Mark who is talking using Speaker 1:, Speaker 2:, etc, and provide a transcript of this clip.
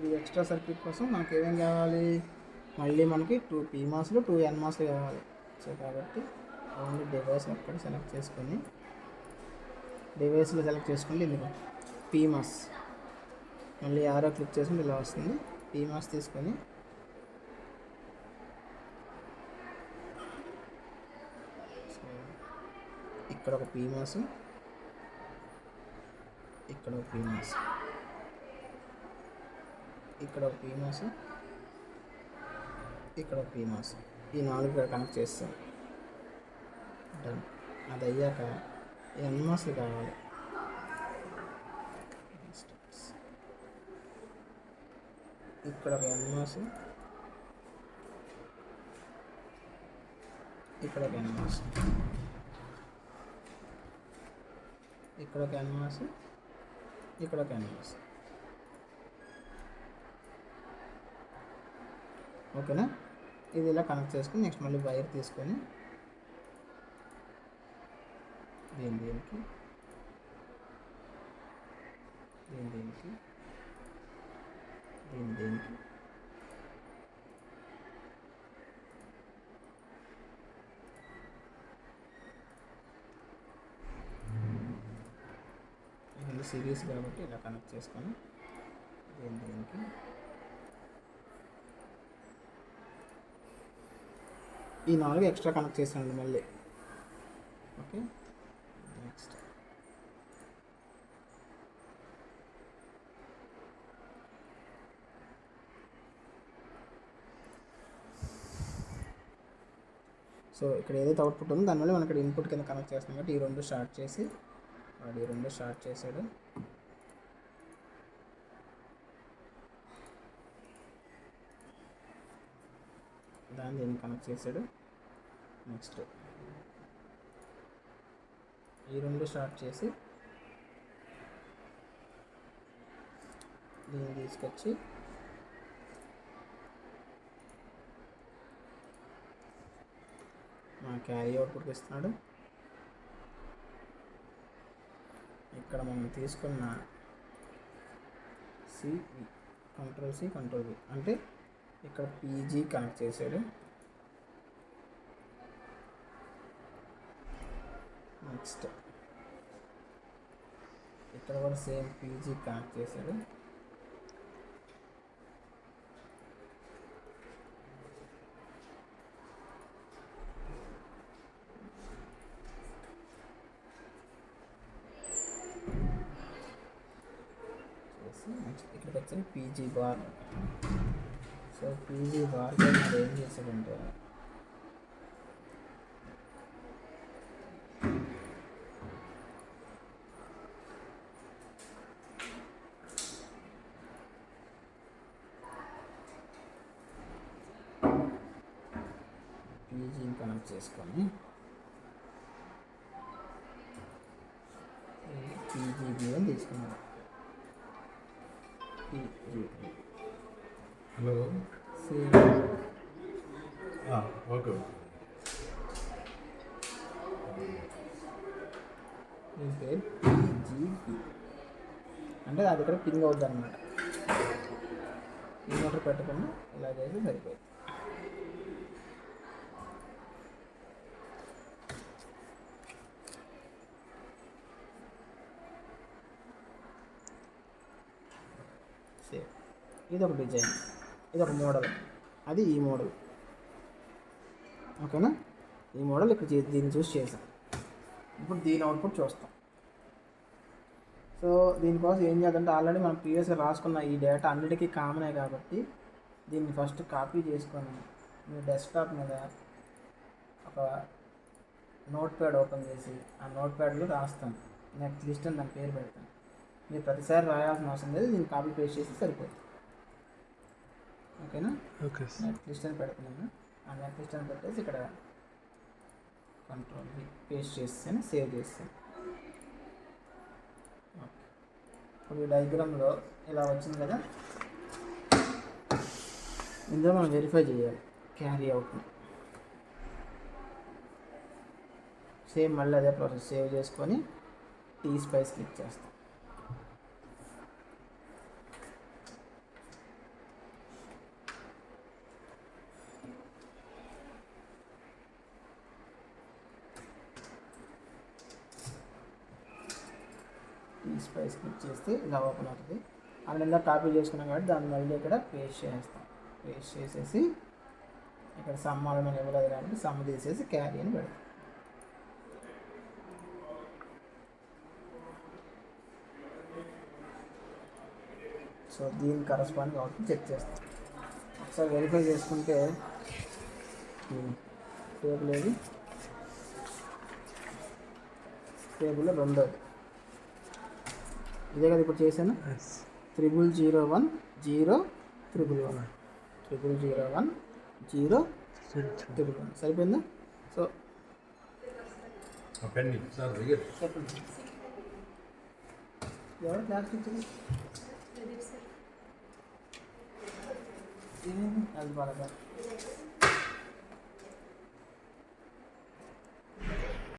Speaker 1: ఈ extra circuit కోసం మనకి ఏమేం కావాలి, మళ్ళీ మనకి 2 PMOSలు 2 NMOSలు కావాలి. సో కాబట్టి ఓన్లీ డివైస్ ఒక్కటి సెలెక్ట్ చేసుకొని డివైస్లో సెలెక్ట్ చేసుకోండి. ఇందులో PMOS మళ్ళీ యారో క్లిక్ చేసుకుని ఇలా వస్తుంది. PMOS తీసుకొని ఇక్కడ ఒక PMOS, ఇక్కడ ఒక PMOS, ఇక్కడ ఒక PMOS, ఇక్కడ ఒక PMOS, ఈ 4 ఇక్కడ కనెక్ట్ చేస్తాం. డన్. అది అయ్యాక NMOSలు కావాలి. ఇక్కడ ఒక NMOS, ఇక్కడ ఒక NMOS, ఇక్కడ ఒక NMOS, ఇక్కడ ఒక NMOS. ఓకేనా? ఇది ఇలా కనెక్ట్ చేసుకుని నెక్స్ట్ మళ్ళీ వైర్ తీసుకొని దీనికి దీనికి ఇది సిరీస్ కాబట్టి ఇలా కనెక్ట్ చేసుకొని దీనికి ఈ 4 ఎక్స్ట్రా కనెక్ట్ చేసాను మళ్ళీ. ఓకే, నెక్స్ట్ సో ఇక్కడ ఏదైతే అవుట్పుట్ ఉందో దానివల్ల మనం ఇక్కడ ఇన్పుట్ కింద కనెక్ట్ చేస్తాం కాబట్టి ఈ 2 స్టార్ట్ చేసి వాడు ఈ 2 స్టార్ట్ చేశాడు. దీన్ని కనెక్ట్ చేశాడు. నెక్స్ట్ ఈ 2 స్టార్ట్ చేసి దీన్ని తీసుకొచ్చి మా క్యారీ అవుట్పుట్కి ఇస్తున్నాడు. ఇక్కడ మనం తీసుకున్న కంట్రోల్ C కంట్రోల్ V అంటే ఇక్కడ PG కనెక్ట్ చేశాడు. నెక్స్ట్ ఇక్కడ కూడా సేమ్ PG కనెక్ట్ చేశాడు. నెక్స్ట్ ఇక్కడికి వచ్చి PG bar. So PG bar మరి ఏం చేశాడంటే PGని కనెక్ట్ చేసుకొని PGB అని తీసుకున్నాడు.
Speaker 2: Hello, okay.
Speaker 1: దీని పేరు PGB అంటే అది ఇక్కడ పింగ్ అవుతుంది అనమాట. ఇన్వర్టర్ పెట్టుకుని ఇలా చేసి సరిపోయింది. సేమ్ ఇది ఒక డిజైన్, ఇది ఒక మోడల్, అది ఈ మోడల్. ఓకేనా? ఈ మోడల్ ఇక్కడ దీన్ని చూస్ చేసాం. ఇప్పుడు దీని అవుట్పుట్ చూస్తాం. సో దీనికోసం ఏం చేయాలంటే ఆల్రెడీ మనం ప్రీవియస్గా రాసుకున్న ఈ డేటా అన్నిటికీ కామనే కాబట్టి దీన్ని ఫస్ట్ కాపీ చేసుకొని మీ డెస్క్టాప్ మీద ఒక నోట్ ప్యాడ్ ఓపెన్ చేసి ఆ నోట్ ప్యాడ్లో రాస్తాను. నెక్స్ట్ లిస్ట్ అని దాని పేరు పెడతాను. మీరు ప్రతిసారి రాయాల్సిన అవసరం లేదు, దీన్ని కాపీ పేస్ట్ చేసి సరిపోతుంది. ఓకేనా?
Speaker 2: ఓకే.
Speaker 1: నెక్స్ట్ లిస్ట్ అని పెడుతున్నాను. ఆ నెక్స్ట్ లిస్ట్ అని పెట్టేసి ఇక్కడ కంట్రోల్ పేస్ట్ చేస్తాను, సేవ్ చేస్తాను. ఇప్పుడు ఈ డయాగ్రామ్లో ఇలా వచ్చింది కదా, ఇందులో మనం వెరిఫై చేయాలి క్యారీ అవుట్ని. సేమ్ మళ్ళీ అదే ప్రాసెస్ సేవ్ చేసుకొని T-Spice క్లిక్ చేస్తాం. స్పైస్ క్లిక్ చేస్తే ఇలా ఓపెన్ అవుతుంది. అక్కడ ఇలా కాపీ చేసుకున్నాం కాబట్టి దాన్ని మళ్ళీ ఇక్కడ పేస్ట్ చేస్తాం. పేస్ట్ చేసేసి ఇక్కడ సమ్ మనం ఇవ్వలేదు కాబట్టి సమ్ తీసేసి క్యారీ అని పెడతాం. సో దీని కరస్పాండింగ్ అవుట్పుట్ చెక్ చేస్తాం. ఒకసారి వెరిఫై చేసుకుంటే టేబుల్ ఏది, టేబుల్లో రెండోది ఇదే కదా ఇప్పుడు చేశాను. 0001 0 111 0001 0 111 సరిపోయిందా? సో చెప్పండి ఎవరు క్లాస్ టీచర్? అది బాగా